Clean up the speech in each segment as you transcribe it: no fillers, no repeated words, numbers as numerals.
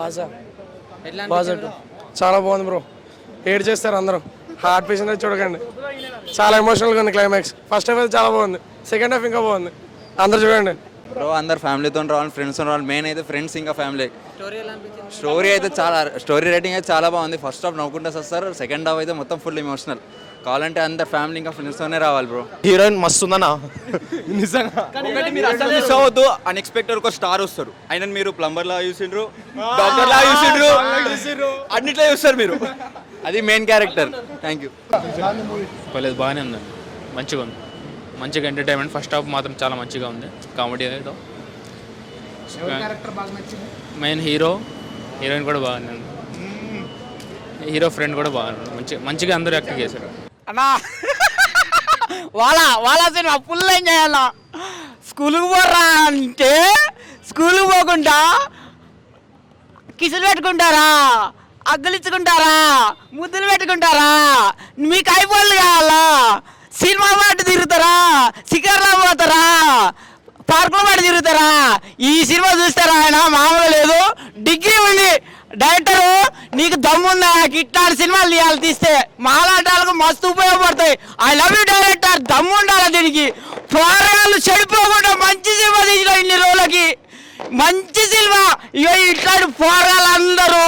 బాజా బాజా చాలా బాగుంది బ్రో. ఏడ్ చేస్తారు అందరూ. హార్ట్ పేషెంట్ అయితే చూడకండి, చాలా ఎమోషనల్గా ఉంది క్లైమాక్స్. ఫస్ట్ హాఫ్ అయితే చాలా బాగుంది, సెకండ్ హాఫ్ ఇంకా బాగుంది. అందరు చూడండి బ్రో. అందరు ఫ్యామిలీతో రావాలి, ఫ్రెండ్స్తో రావాలి. మెయిన్ అయితే ఫ్రెండ్స్ ఇంకా ఫ్యామిలీ. స్టోరీ అయితే చాలా, స్టోరీ రైటింగ్ అయితే చాలా బాగుంది. ఫస్ట్ హాఫ్ నవ్వుకుంటూ వస్తారు, సెకండ్ హాఫ్ అయితే మొత్తం ఫుల్ ఎమోషనల్. కావాలంటే అందరు ఫ్యామిలీ ఇంకా ఫ్రెండ్స్తోనే రావాలి బ్రో. హీరోయిన్ మస్తు ఉందన్నా నిజంగా. ఒకటి మీరు అసలు మిస్ అవ్వద్దు, అన్ఎక్స్పెక్టెడ్ ఒక స్టార్ వస్తారు. ఆయన మీరు ప్లంబర్ లా చూసిండ్రు, డాక్టర్ లా చూసిండ్రు, అన్నిట్లో చూస్తారు మీరు. అది మెయిన్ క్యారెక్టర్. Thank you. పర్లేదు, బాగానే ఉందండి, మంచిగా ఉంది, మంచిగా ఎంటర్టైన్మెంట్. ఫస్ట్ హాఫ్ మాత్రం చాలా మంచిగా ఉంది, కామెడీ ఏదో. మెయిన్ హీరో, హీరోయిన్ కూడా బాగానే ఉంది, హీరో ఫ్రెండ్ కూడా బాగున్నాడు. మంచిగా అందరూ యాక్టింగ్ చేశారు అన్నా. వాళ్ళ సినిమా ఫుల్ ఎంజాయ్ అన్న. స్కూల్కి పోరా అంటే స్కూల్కి పోకుండా కిసులు పెట్టుకుంటారా, అగ్గులిచ్చుకుంటారా, ముద్దులు పెట్టుకుంటారా? మీకు ఐఫోన్లు కావాలా? సినిమా పాటు తిరుగుతారా, శిఖర్లో పోతారా, పార్కులో పాటు తిరుగుతారా? ఈ సినిమా చూస్తారా? ఆయన మామూలు లేదు, డిగ్రీ ఉంది. డైరెక్టరు నీకు దమ్ముందా ఇట్లాంటి సినిమాలు తీయాలి, తీస్తే మాలాటాలకు మస్తు ఉపయోగపడతాయి. I love you director. దమ్ము ఉండాలి దీనికి. పోరాళ్ళు చెడిపోకుండా మంచి సినిమా తీసిన ఇన్ని రోజులకి, మంచి సినిమా. ఇక ఇట్లాంటి పోరాళ్ళు అందరూ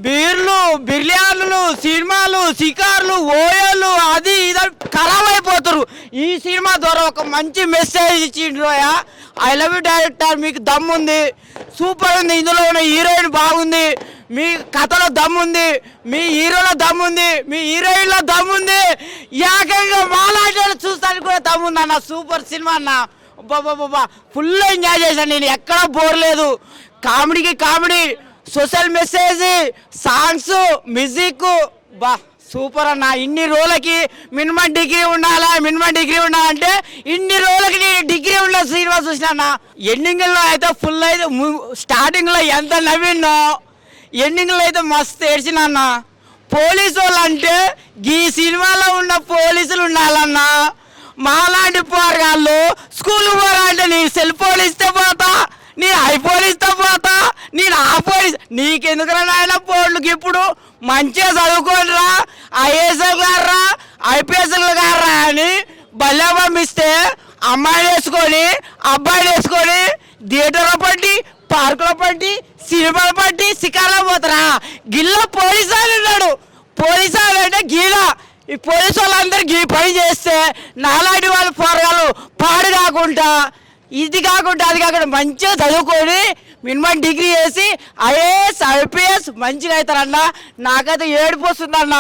బీర్లు, బిర్యానీలు, సినిమాలు, షికార్లు, ఓయలు, అది ఇది ఖరాబ్ అయిపోతారు. ఈ సినిమా ద్వారా ఒక మంచి మెసేజ్ ఇచ్చిండ్రోయా. I love you director. మీకు దమ్ముంది, సూపర్ ఉంది. ఇందులో ఉన్న హీరోయిన్ బాగుంది, మీ కథలో దమ్ముంది, మీ హీరోలో దమ్ముంది, మీ హీరోయిన్లో దమ్ముంది, ఏకంగా మాలాటలు చూస్తానికి కూడా దమ్ముంది అన్న. సూపర్ సినిమా అన్న. బాబా ఫుల్ ఎంజాయ్ చేశాను నేను, ఎక్కడా బోర్ లేదు. కామెడీకి comedy, social message, songs, music, బా సూపర్ అన్న. ఇన్ని రోజులకి మినిమం డిగ్రీ ఉండాలంటే ఇన్ని రోజులకి నేను డిగ్రీ ఉన్న సినిమా చూసిన. ఎండింగ్లో అయితే ఫుల్ అయితే, స్టార్టింగ్లో ఎంత నవ్వినో ఎండింగ్లో అయితే మస్తు ఏడ్చిన అన్న. పోలీసు వాళ్ళు అంటే ఈ సినిమాలో ఉన్న పోలీసులు ఉండాలన్నా. మాలాంటి పోరగాళ్ళు స్కూల్ పోరాలంటే నేను సెల్ ఫోన్ ఇస్తే పోతా, నేను ఐఫోన్ ఇస్తే పోతా, నేను ఆ పోలీస్. నీకెందుకురా నాయన పోన్లుకి? ఇప్పుడు మంచిగా చదువుకోనరా, ఐఏఎస్ఎల్ గారా, ఐపీఎస్ఎల్ గారా అని బల్లె పంపిస్తే అమ్మాయిని వేసుకొని అబ్బాయిని వేసుకొని థియేటర్లో పట్టి, పార్కులో పట్టి, సినిమాలు పట్టి, శిఖర్లో పోతారా? గిల్ల పోలీసు వాళ్ళు ఉన్నాడు. పోలీసు వాళ్ళు అంటే గీల. ఈ పోలీసు వాళ్ళందరూ గీ పని చేస్తే నాలాంటి వాళ్ళు పోరగాళ్ళు పాడు కాకుండా, ఇది కాకుండా అది కాకుండా మంచిగా చదువుకొని మినిమం డిగ్రీ చేసి ఐఏఎస్, ఐపీఎస్ మంచిగా అవుతారన్న. నాకైతే ఏడుపు వస్తుందన్న.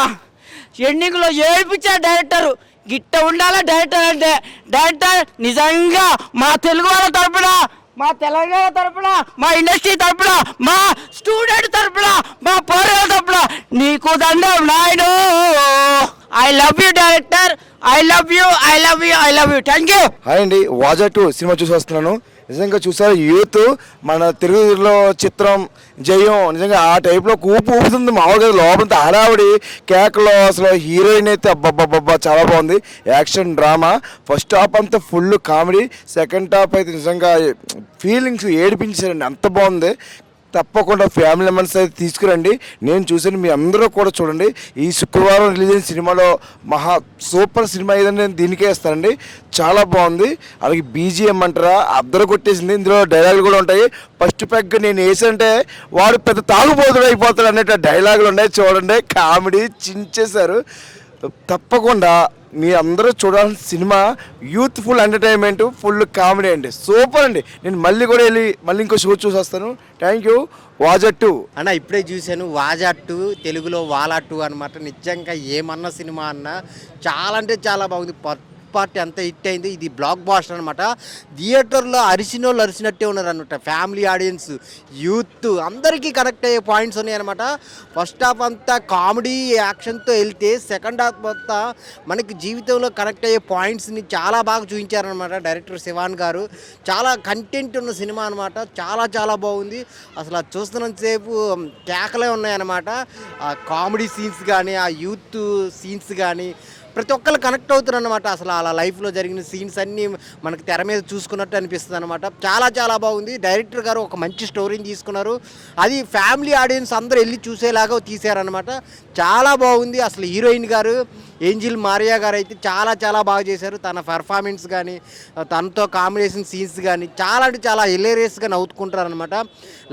ఎండింగ్లో ఏడిపించారు డైరెక్టర్. గిట్ట ఉండాలా డైరెక్టర్ అంటే. డైరెక్టర్ నిజంగా మా తెలుగు వాళ్ళ తరపున, మా తెలంగాణ తరపున, మా ఇండస్ట్రీ తరపున, మా స్టూడెంట్ తరపున, మా పోరాట తరపున నీకు దండం Naidu. I love you director. I love you, I love you, I love you. Thank you. Hi అండి, వాజా 2 సినిమా చూసి వస్తున్నాను. నిజంగా చూసారు, యూత్ మన తెలుగులో చిత్రం జయం నిజంగా ఆ టైప్లో ఊపుతుంది. మామూలుగా లోపల హడావుడి కేకలో అసలు హీరోయిన్ అయితే అబ్బబ్బబ్బా చాలా బాగుంది. Action drama. ఫస్ట్ హాఫ్ అంతా ఫుల్ కామెడీ, సెకండ్ హాఫ్ అయితే నిజంగా ఫీలింగ్స్ ఏడిపించారండి, అంత బాగుంది. తప్పకుండా ఫ్యామిలీ మెంబర్స్ అయితే తీసుకురండి. నేను చూసాను, మీ అందరూ కూడా చూడండి. ఈ శుక్రవారం రిలీజ్ అయిన సినిమాలో మహా సూపర్ సినిమా ఏదని నేను దీనికే వేస్తానండి. చాలా బాగుంది. అలాగే బీజిఎం అంటారా అద్దరు కొట్టేసింది. ఇందులో డైలాగులు కూడా ఉంటాయి. ఫస్ట్ పెగ్ నేను వేసంటే వాడు పెద్ద తాగుబోతుడు అయిపోతాడు అనేట డైలాగులు ఉన్నాయి. చూడండి, కామెడీ చించేశారు. తప్పకుండా మీ అందరూ చూడాల్సిన cinema. Youthful entertainment, full comedy అండి. సూపర్ అండి. నేను మళ్ళీ కూడా వెళ్ళి మళ్ళీ ఇంకో షో చూసి వస్తాను. Thank you. వాజా 2 అన్న ఇప్పుడే చూశాను. వాజా 2 తెలుగులో వాలా 2 అనమాట. నిజంగా ఏమన్నా సినిమా అన్నా చాలా అంటే చాలా బాగుంది. పార్టీ అంతా హిట్ అయింది. ఇది బ్లాక్ బాస్టర్ అనమాట. థియేటర్లో అరిసినోళ్ళు అరిసినట్టే ఉన్నారు అనమాట. ఫ్యామిలీ ఆడియన్స్, యూత్ అందరికీ కనెక్ట్ అయ్యే పాయింట్స్ ఉన్నాయి అనమాట. ఫస్ట్ హాఫ్ అంతా కామెడీ యాక్షన్తో వెళ్తే సెకండ్ హాఫ్ అంతా మనకి జీవితంలో కనెక్ట్ అయ్యే పాయింట్స్ని చాలా బాగా చూపించారనమాట డైరెక్టర్ శివాన్ గారు. చాలా కంటెంట్ ఉన్న సినిమా అనమాట. చాలా చాలా బాగుంది. అసలు అది చూస్తున్నంతసేపు కేకలే ఉన్నాయన్నమాట. ఆ కామెడీ సీన్స్ కానీ, ఆ యూత్ సీన్స్ కానీ ప్రతి ఒక్కరు కనెక్ట్ అవుతారు అనమాట. అసలు అలా లైఫ్లో జరిగిన సీన్స్ అన్నీ మనకి తెర మీద చూసుకున్నట్టు అనిపిస్తుంది అనమాట. చాలా చాలా బాగుంది. డైరెక్టర్ గారు ఒక మంచి స్టోరీని తీసుకున్నారు, అది ఫ్యామిలీ ఆడియన్స్ అందరూ వెళ్ళి చూసేలాగా తీశారనమాట. చాలా బాగుంది. అసలు హీరోయిన్ గారు ఏంజిల్ మారియా గారు అయితే చాలా చాలా బాగా చేశారు. తన పెర్ఫార్మెన్స్ కానీ తనతో కాంబినేషన్ సీన్స్ కానీ చాలా అంటే చాలా హిలేరియస్గా నవ్వుకుంటారు అనమాట.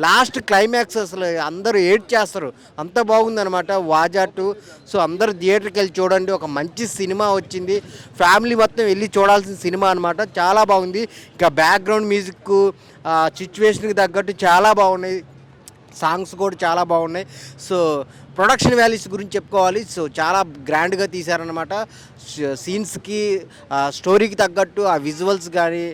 లాస్ట్ క్లైమాక్స్ అసలు అందరూ ఏడ్ చేస్తారు, అంత బాగుందనమాట వాజా 2. సో అందరూ థియేటర్కి వెళ్ళి చూడండి, ఒక మంచి సినిమా వచ్చింది, ఫ్యామిలీ మొత్తం వెళ్ళి చూడాల్సిన సినిమా అనమాట. చాలా బాగుంది. ఇంకా బ్యాక్గ్రౌండ్ మ్యూజిక్ సిచ్యువేషన్కి తగ్గట్టు చాలా బాగున్నాయి, సాంగ్స్ కూడా చాలా బాగున్నాయి. సో ప్రొడక్షన్ వాల్యూస్ గురించి చెప్పుకోవాలి. సో చాలా గ్రాండ్గా తీశారనమాట. సీన్స్కి స్టోరీకి తగ్గట్టు ఆ విజువల్స్ కానీ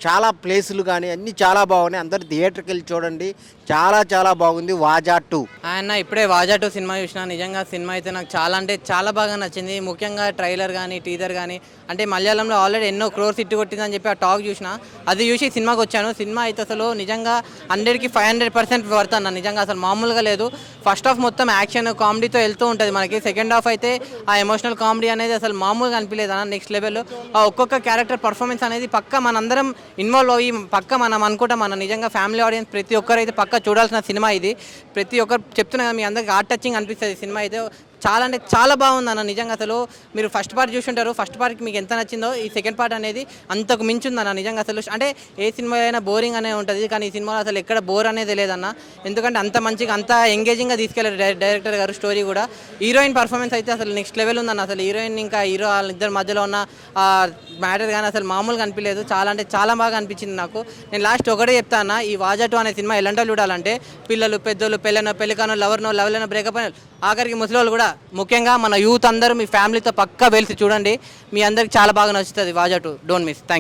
చాలా ప్లేసులు కానీ అన్నీ చాలా బాగున్నాయి. అందరు థియేటర్కి వెళ్ళి చూడండి, చాలా చాలా బాగుంది వాజా 2. ఆయన ఇప్పుడే వాజా 2 సినిమా చూసిన. నిజంగా సినిమా అయితే నాకు చాలా అంటే చాలా బాగా నచ్చింది. ముఖ్యంగా ట్రైలర్ కానీ టీజర్ కానీ, అంటే మలయాళంలో ఆల్రెడీ ఎన్నో క్రోర్స్ హిట్ కొట్టిందని చెప్పి ఆ టాక్ చూసిన, అది చూసి సినిమాకి వచ్చాను. సినిమా అయితే అసలు నిజంగా 100కి 500% వర్త్ అన్న. నిజంగా అసలు మామూలుగా లేదు. ఫస్ట్ హాఫ్ మొత్తం యాక్షన్ కామెడీతో వెళ్తూ ఉంటుంది మనకి. సెకండ్ హాఫ్ అయితే ఆ ఎమోషనల్ కామెడీ అనేది అసలు మామూలుగా అనిపించలేదు అన్న, నెక్స్ట్ లెవెల్. ఆ ఒక్కొక్క క్యారెక్టర్ పర్ఫార్మెన్స్ అనేది పక్క మనందరం ఇన్వాల్వ్ అయ్యి పక్క మనం అనుకుంటాం. మన నిజంగా ఫ్యామిలీ ఆడియన్స్ ప్రతి ఒక్కరు అయితే పక్క చూడాల్సిన సినిమా ఇది. ప్రతి ఒక్కరు చెప్తున్నా మీ అందరికి హార్ట్ టచింగ్ అనిపిస్తుంది సినిమా అయితే. చాలా అంటే చాలా బాగుంది అన్న. నిజంగా అసలు మీరు ఫస్ట్ పార్ట్ చూసుంటారు, ఫస్ట్ పార్ట్కి మీకు ఎంత నచ్చిందో ఈ సెకండ్ పార్ట్ అనేది అంతకు మించింది అన్న. నిజంగా అసలు అంటే ఏ సినిమా అయినా బోరింగ్ అనే ఉంటుంది, కానీ ఈ సినిమాలో అసలు ఎక్కడ బోర్ అనేది లేదన్న. ఎందుకంటే అంత మంచిగా అంత ఎంగేజింగ్గా తీసుకెళ్లారు డైరెక్టర్ గారు. స్టోరీ కూడా, హీరోయిన్ పర్ఫార్మెన్స్ అయితే అసలు నెక్స్ట్ లెవెల్ ఉందన్న. అసలు హీరోయిన్ ఇంకా హీరో వాళ్ళిద్దరి మధ్యలో ఉన్న మ్యాటర్ కానీ అసలు మామూలుగా అనిపించలేదు. చాలా అంటే చాలా బాగా అనిపించింది నాకు. నేను లాస్ట్ ఒకటే చెప్తా అన్న, ఈ వాజా 2 అనే సినిమా ఎలాంటి చూడాలంటే పిల్లలు, పెద్దలు, పెళ్ళికానో, లవర్నో, లవ్లైనో, బ్రేకప్ అయిన ఆఖరికి ముసలి వాళ్ళు కూడా, ముఖ్యంగా మన యూత్ అందరూ మీ ఫ్యామిలీతో పక్కా వెళ్తే చూడండి, మీ అందరికి చాలా బాగా నచ్చుతుంది వాజా 2. Don't miss. Thank you.